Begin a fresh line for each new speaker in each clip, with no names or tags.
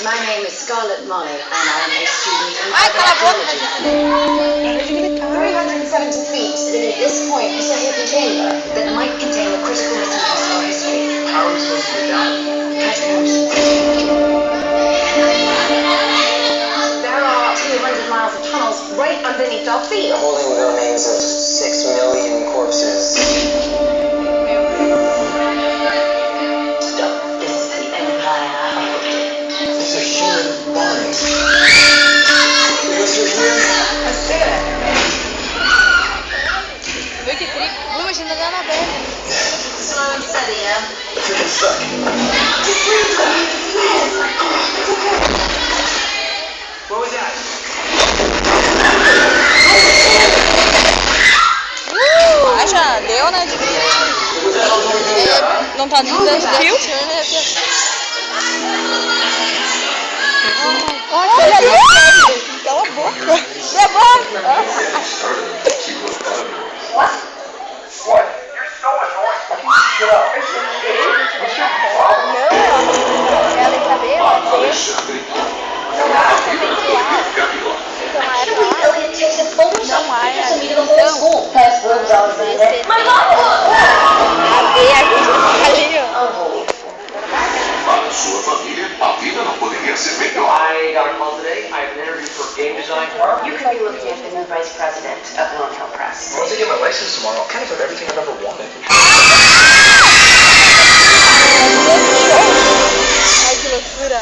My name is Scarlett Molly, and I'm a student in
Ai, cala a boca!
psychology. 370 feet beneath this point is a hidden chamber that might contain the critical messages of history.
How are we supposed to get down?
There are 200 miles of tunnels right underneath our feet.
Holding the remains of 6 million corpses.
Stop. This is the Empire.
These are human bodies. Because you're here.
Let's do it.
Viu que trigo? Imagina dar na aberta.
Slow and steady, yeah?
If you're stuck. What was that?
Ah, já deu, né? De não tá nem dando fio. Olha aí! Cala a boca! Levanta!
What? You're so annoying. Shut up.
Não, ela tem cabelo, ela tem. Não há perpendicular. Então a era não há então a ver ali, ó.
Para sua família, a vida não poderia ser melhor.
I got a call today. I have an interview for game design tomorrow.
You could be looking at the new vice president of Lone Hill Press.
Once I get my license tomorrow, I'll kind of have everything I've ever wanted.
Ai, que loucura.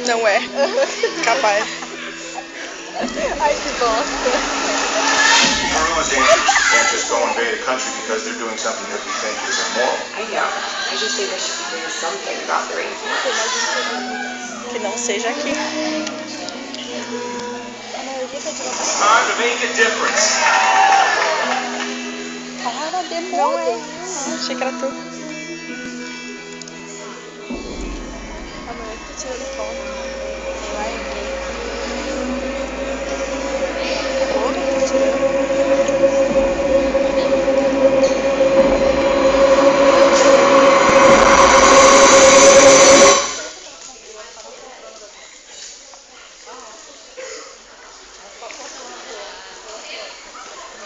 Não é. Capaz. Ai, que bosta.
Everyone's dangerous. You can't just go invade a country because they're doing something that you think is immoral.
I know. I just think they should be doing something about the rainforest.
Que não seja aqui.
It's time to make a difference.
Para, demônio. Achei que era tu. A mulher que tá tirando foto.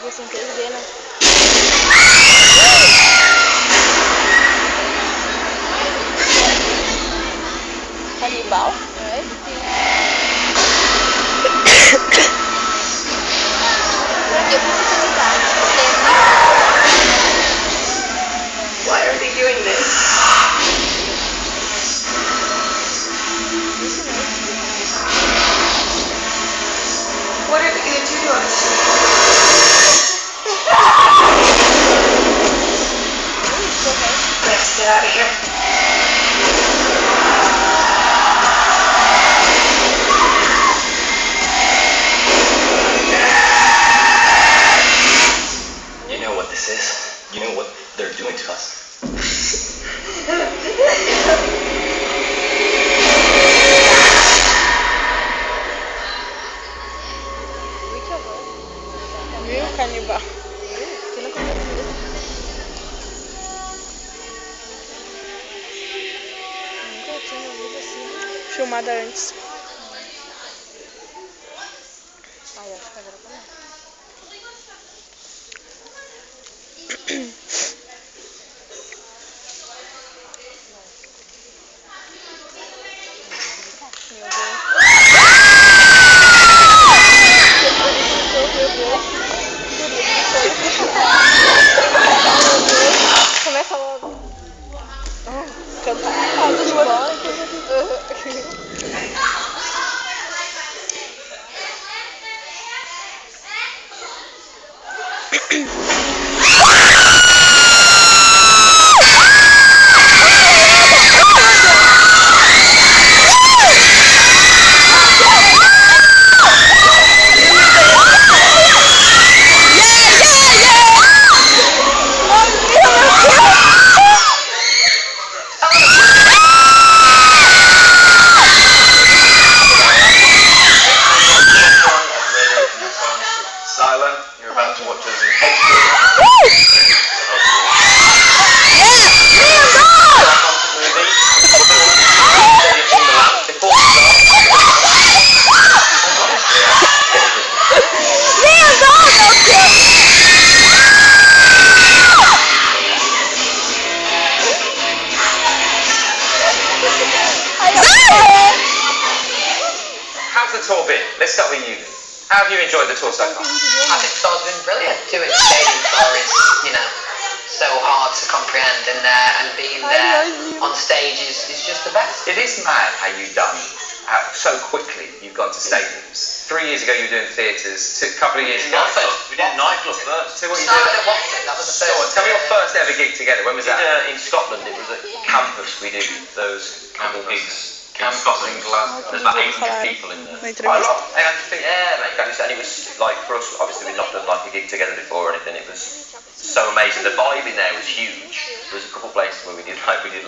Você tem que ver, né? Canibal? É.
Why are they doing this? What are they going to do to us? Let's get out of here.
You know what this is? You know what they're doing to us?
Viu, canibal? Nunca tinha visto assim. Filmada antes. Ai, acho que agora tá bom. Começa logo. Cantar. Faz de bola.
Silent. You're about to watch as your head
Let's start with you. How have you enjoyed the tour so far?
I think it's been brilliant. Doing the stadium tour is, so hard to comprehend, and being there on stage is just the best.
It is mad how you've done so quickly. You've gone to stadiums. 3 years ago you were doing theatres. A couple of years ago.
We did nightclub first.
So what you
Started
did?
at Watford, that was the
Go on,
first.
tell me your first ever gig together. When was
We did
that?
in Scotland. It was at campus. We did those couple gigs in Scotland. There's about 800 people in there.
Quite a lot.
Yeah, mate. And it was like for us. Obviously, we'd not done like a gig together before or anything. It was so amazing. The vibe in there was huge. There was a couple of places where we did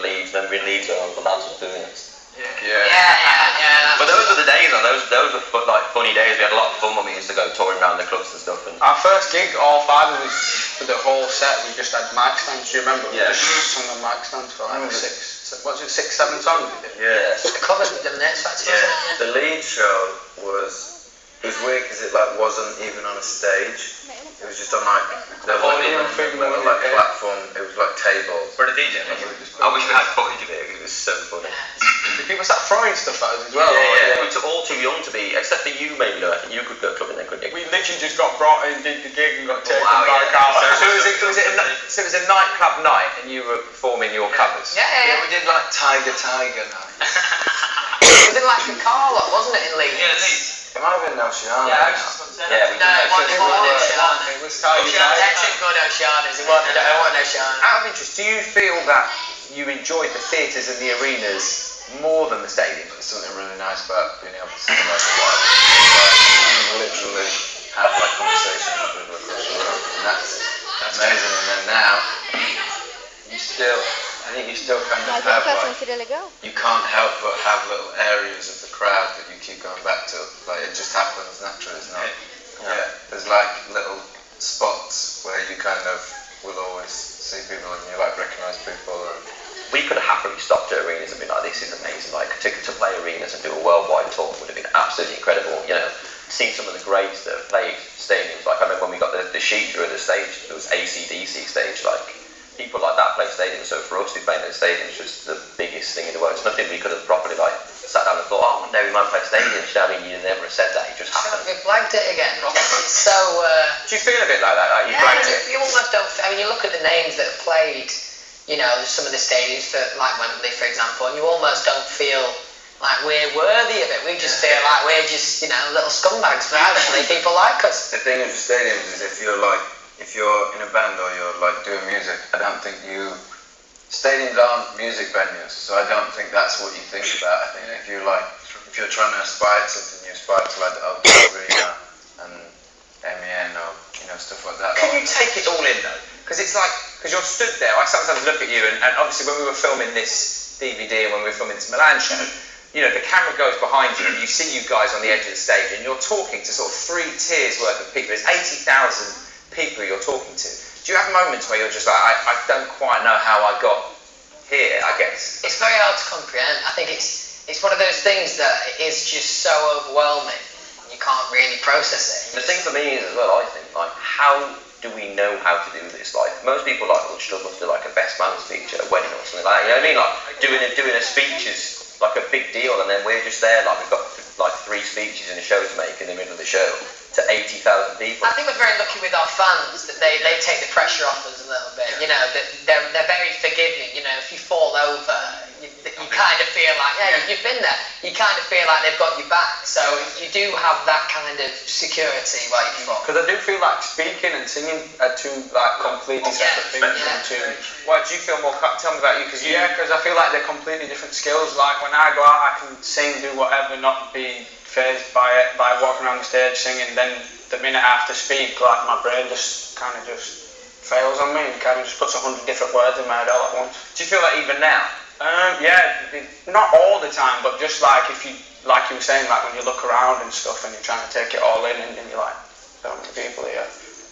Leeds. Remember in Leeds, where the lads were doing it.
Yeah.
But those were the days, and those were like funny days. We had a lot of fun when we used to go touring around the clubs and stuff. And
Our first gig, all five of us, for the whole set, we just had mic stands. Do you remember?
Yeah.
We just sung on mic stands for like 6, 7 songs we did.
yeah.
The covers with them next factor,
Yeah, the lead show was weird because it like wasn't even on a stage. It was just on like the
Podium thing,
like platform. It was like tables.
For the DJ, I wish we had footage of it. It was so funny.
Did people start throwing stuff at us as well?
Yeah. We were all too young to be, except for you maybe. Though. I think you could go clubbing then, couldn't you?
We literally just got brought in, did the gig, and got taken
wow,
back
yeah.
out.
So it was a nightclub night, and you were performing your covers.
Yeah.
We did like Tiger night.
It was in like a car lot, wasn't it, in Leeds?
Yeah, Leeds.
It might have been Oceana.
Yeah, we
No, it wasn't Oceana.
It was Tiger.
That should go to Oceana's. It wasn't Oceana.
Out of interest, do you feel that you enjoyed the theatres and the arenas more than the stadiums?
There's something really nice about being able to see like a wide you can literally have like conversations with people across the room, and that's amazing. And then now, I think you still kind of
Mas a
have
educação
like,
seria legal?
you can't help but have little areas of the crowd that you keep going back to. Like it just happens naturally, it's not. Yeah, there's like little spots where you kind of will always see people and you like recognise people. And
We could have happily stopped at arenas and been like, this is amazing. Like, to play arenas and do a worldwide tour would have been absolutely incredible. Seeing some of the greats that have played stadiums. Like, I remember when we got the sheet through at the stage, there was AC/DC stage. Like, people like that play stadiums. So for us to be playing in the stadiums was the biggest thing in the world. It's nothing we could have properly like sat down and thought, oh, one day we might play stadiums. I mean, you never have said that. It just happened.
We blagged it again. It's so.
Do you feel a bit like that? Like you blanked it?
You almost don't. I mean, you look at the names that have played. Some of the stadiums for like Wembley, for example, and you almost don't feel like we're worthy of it. We just feel like we're just little scumbags. But actually, people like us.
the thing with the stadiums is if you're in a band or you're like doing music, I don't think stadiums aren't music venues, so I don't think that's what you think about. I think if you're trying to aspire to something, you aspire to like the O2 Arena and MEN or stuff like that.
Can you take it all in though? Because you're stood there. I sometimes look at you, and obviously when we were filming this DVD and when we were filming this Milan show, the camera goes behind you and you see you guys on the edge of the stage and you're talking to sort of 3 tiers worth of people. There's 80,000 people you're talking to. Do you have moments where you're just like, I don't quite know how I got here, I guess?
It's very hard to comprehend. I think it's one of those things that is just so overwhelming. You can't really process it.
The thing for me is as well, I think, like, how do we know how to do this? Like, most people will struggle to do like a best man speech at a wedding or something like that. You know what I mean? Like doing a speech is like a big deal, and then we're just there like we've got like 3 speeches in a show to make in the middle of the show to 80,000 people.
I think we're very lucky with our fans that they take the pressure off us a little bit. That they're very forgiving. If you fall over, you kind of feel like, you've been there. You kind of feel like they've got you back. So you do have that kind of security where you fall.
Because I do feel like speaking and singing are two like completely separate things.
Why do you feel more? Tell me about you, because
Because I feel like they're completely different skills. Like when I go out, I can sing, do whatever, not be phased by it, by walking around the stage singing. Then the minute I have to speak, like my brain just kind of just fails on me and kind of just puts 100 different words in my head all at once.
Do you feel that even now?
Not all the time, but just like if you, like you were saying, like when you look around and stuff and you're trying to take it all in and you're like, so many people here,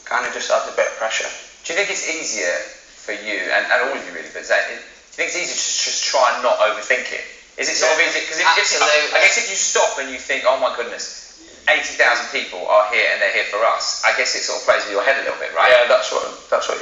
kind of just adds a bit of pressure.
Do you think it's easier for you, and all of you really, but Zayn, do you think it's easier to just try and not overthink it? Is it sort of easy? Because I guess if you stop and you think, oh my goodness, 80,000 people are here and they're here for us, I guess it sort of plays with your head a little bit, right?
Yeah, that's what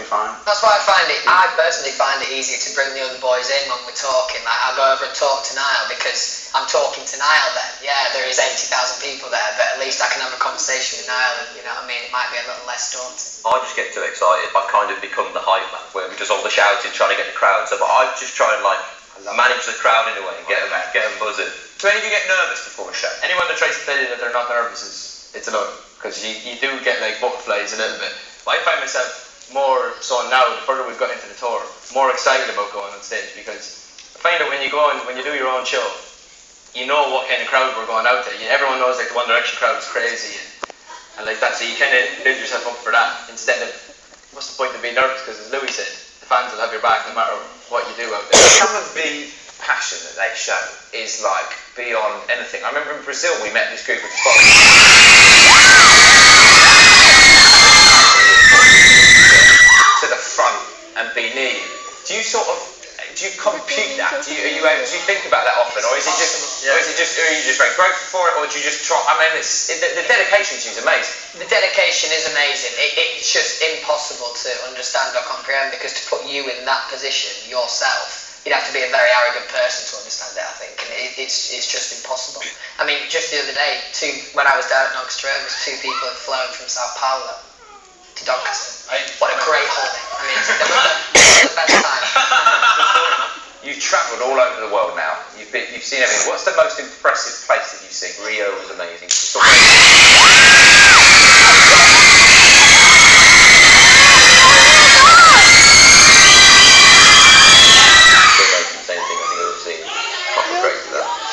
you find.
That's why I personally find it easier to bring the other boys in when we're talking. Like, I'll go over and talk to Niall because I'm talking to Niall then. Yeah, there is 80,000 people there, but at least I can have a conversation with Niall and, you know what I mean, it might be a little less daunting.
I just get too excited. I've kind of become the hype man, where we're just all the shouting, trying to get the crowd. So, but I just try and like manage the crowd in a way and get them buzzing.
Do any of you get nervous before a show?
Anyone that tries to tell you that they're not nervous it's a lie, because you do get like butterflies a little bit. But I find myself more so now, the further we've got into the tour, more excited about going on stage, because I find that when you go and when you do your own show, you know what kind of crowd we're going out to. Everyone knows like the One Direction crowd is crazy and like that, so you kind of build yourself up for that instead of, what's the point of being nervous, because as Louis said, the fans will have your back no matter what you do out there.
Some of the passion that they show is like beyond anything. I remember in Brazil we met this group of folk to the front and be near you. Do you compute that? Do you think about that often, or is it just are you just very grateful for it, or do you just try? I mean, the dedication to you is amazing.
The dedication is amazing. It's just impossible to understand or comprehend, because to put you in that position yourself, you'd have to be a very arrogant person to understand it, I think, and it's just impossible. I mean, just the other day, when I was down at Nogueira, 2 people had flown from Sao Paulo to Doncaster. What a great holiday. I mean, it was the best time.
You've travelled all over the world now. You've seen everything. What's the most impressive place that you've seen?
Rio was amazing.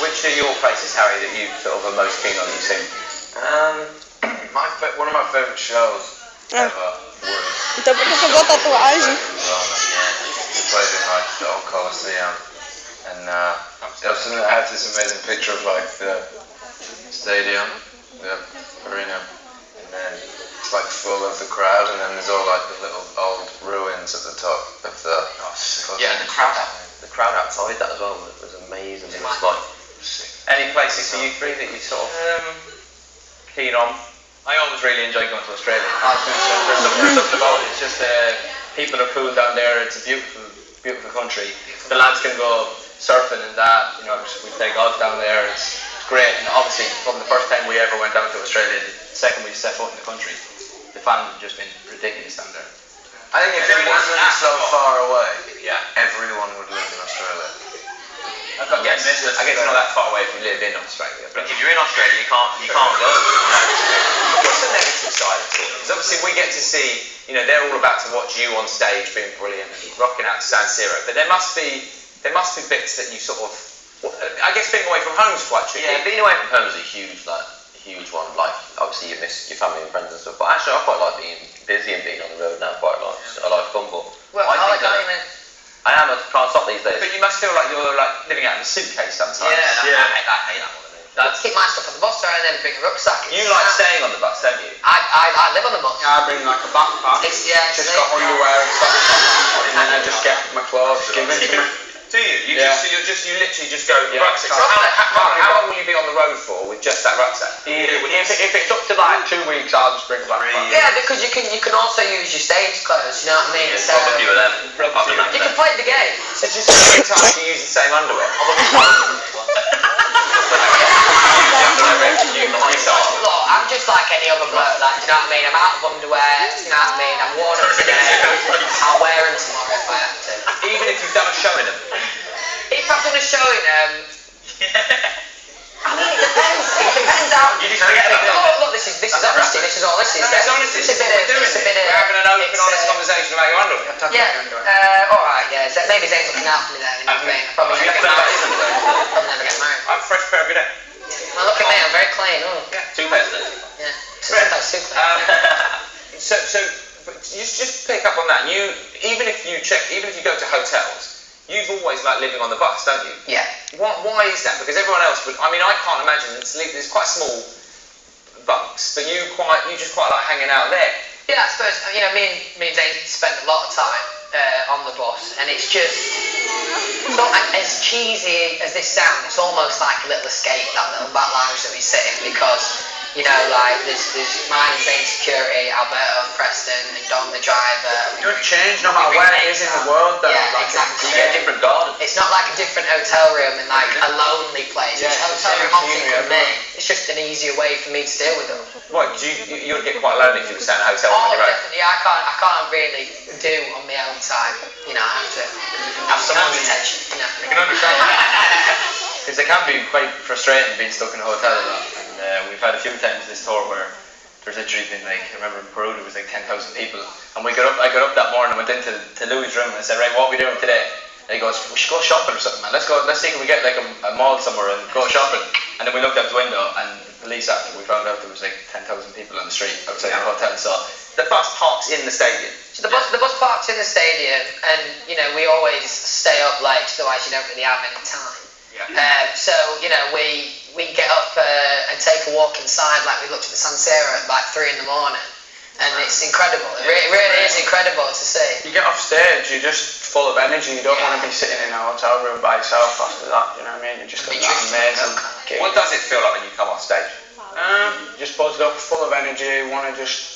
Which are your places, Harry, that you sort of are most keen on? You've seen?
One of my favourite shows ever was
Então por que pegou tatuagem?
we played in like the old Coliseum, and there was something that had this amazing picture of like the stadium, the arena, and then it's like full of the crowd, and then there's all like the little old ruins at the top of the
Yeah, the crowd outside that as well was amazing. It was like
Any places for you three that you sort of keen on?
I always really enjoy going to Australia. There's something about it. It's just people are cool down there. It's a beautiful country. The lads can go surfing and that. You know, we play golf down there. It's great. And obviously, from the first time we ever went down to Australia, the second we set foot in the country, the fans have just been ridiculous down there.
I think if it wasn't so far away, everyone would live in Australia.
I guess it's not that far away if you live in Australia. But
if you're in Australia, you can't go.
what's the negative side of it? Because obviously we get to see, you know, they're all about to watch you on stage being brilliant and rocking out to San Siro. But there must be bits that you sort of, I guess being away from home is quite tricky.
Yeah, being away from home is a huge one. Like obviously you miss your family and friends and stuff. But actually, I quite like being busy and being on the road now. I like fun, but I am. I can't stop these days.
But you must feel like you're like living out in a suitcase sometimes.
I hate that one.
Keep my stuff on the bus, and then bring a rucksack.
You like staying on the bus, don't you?
I live on the bus.
I bring like a backpack.
Just
got underwear and stuff, and then I just get my clothes given to me.
Do you? You literally just go rucksack. So
Rucksack.
how long will you be on the road for with just that rucksack?
If it's up to like 2 weeks, I'll just bring a backpack.
Yeah, because you can also use your stage clothes. You know what I mean? So
A few of them.
you can play the game.
So just every time you use the same underwear.
Look, I'm just like any other bloke. Like, you know what I mean? I'm out of underwear. You know what I mean? I've worn them today. I'll wear them tomorrow if I have to.
Even if you've done a show in them.
If I've done a show in them. I mean, it depends. It depends how.
You just forget about it.
Oh, look, this is honesty. This is all this is.
It's honesty.
It's a bit of.
We're having an open, honest conversation about your underwear.
Yeah. All right. Yeah. So maybe Zayn's looking out for me there. You know what I mean? Probably never get married.
I'm fresh pair every day.
Well, look at me. I'm very clean. Oh.
Yeah. 2 pairs then.
Yeah. Sometimes too clean.
So you just pick up on that. Even if you go to hotels, you've always like living on the bus, don't you?
Yeah.
Why is that? Because everyone else would. I mean, I can't imagine. There's quite small bunks, but you just quite like hanging out there.
Yeah, I suppose me and Zayn spend a lot of time on the bus, and it's just not as cheesy as this sounds. It's almost like a little escape, that little back lounge that we sit in, because You know, like there's mine and Zayn Security, Alberto and Preston, and Don the driver.
You'll change no matter where it is in the world, though.
Yeah,
like,
exactly.
You get a different garden.
It's not like a different hotel room in like a lonely place.
Yeah,
Which hotel room opting for me. It's just an easier way for me to deal with them.
What, you would get quite lonely if you were staying at a hotel
Oh,
on your own?
definitely. I can't really do on my own time. You know, I have to have someone's attention. You know.
You can understand that. Because it can be quite frustrating being stuck in a hotel a lot. And we've had a few times this tour where there's literally been like, I remember in Peru there was like 10,000 people. And I got up that morning and went into Louis' room and I said, right, what are we doing today? And he goes, we should go shopping or something, man. Let's see if we get like a mall somewhere and go shopping. And then we looked out the window and the police, after we found out there was like 10,000 people on the street outside the hotel. So
The bus parks in the stadium.
So the bus parks in the stadium, and you know we always stay up late, otherwise you don't really have any time.
Yeah.
So you know we get up and take a walk inside, like we looked at the San Siro at like 3 in the morning, and it's incredible. It really is incredible to see.
You get off stage, you're just full of energy. You don't want to be sitting in a hotel room by yourself after that. You know what I mean? You just got that amazing gig.
What does it feel like when you come off stage?
Just buzzed up, full of energy.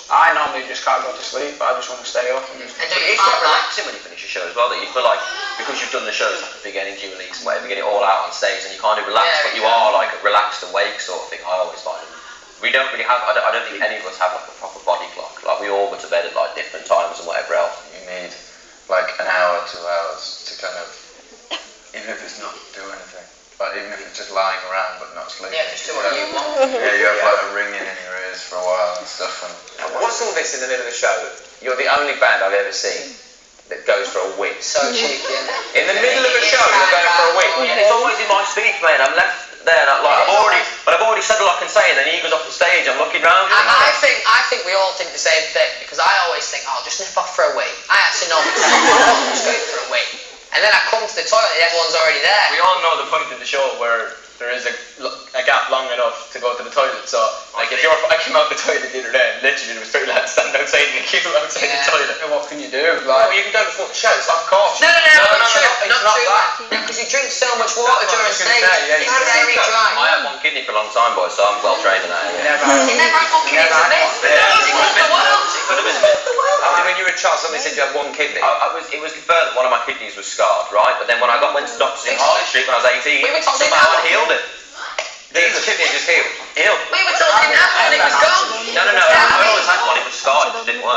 I normally just can't go to sleep, but I just want to stay up. And
And
But it's quite relaxing when you finish a show as well, that you feel like, because you've done the shows, like a big energy release and whatever, you get it all out on stage and you kind of relax,
Yeah,
but you are like a relaxed awake sort of thing, I always find. We don't really have, I don't think any of us have like a proper body clock, like we all go to bed at like different times and whatever else.
You need like an hour, 2 hours to kind of, even if it's not do anything, but even if it's just lying around but not sleeping.
Yeah, just do what you want.
Yeah, you have like a ringing in your ears for a while and stuff. And
What's all this in the middle of the show? You're the only band I've ever seen that goes for a week.
So cheeky, isn't it?
In the middle of a show, you're going for a week.
It's always in my speech, mate. I'm left there, and I've already said all I can say, and then he goes off the stage. I'm looking round.
I think we all think the same thing, because I always think, oh, just nip off for a week. I actually normally think, oh, just go for a week. And then I come to the toilet and everyone's already there.
we all know the point in the show where there is a gap long enough to go to the toilet. So, like, I came out the toilet the other day and literally there was 3 lads standing outside in the queue outside the toilet.
what can you do?
Oh, you can go before the show, it's
Of course.
No, not true.
it's
Not
not
true.
that.
Because you drink so much water
That's what I
during
was gonna
stage.
say, yeah,
It's
you
very
drink
dry.
I had one kidney for a long time, boy, so I'm well trained in that. Yeah.
Never had
You never had one kidney
Never
to
had
miss.
one.
The
It could have been.
world.
It could have been a bit.
When you were a child, somebody said you had 1 kidney.
It was confirmed that one of my kidneys was scarred, right? But then when I went to doctors in High Street when I was 18,
We were talking
somehow
about-
I healed it.
The kidney just healed.
Healed.
We were talking that and it was gone.
No, I always had one, it was scarred, it just didn't work.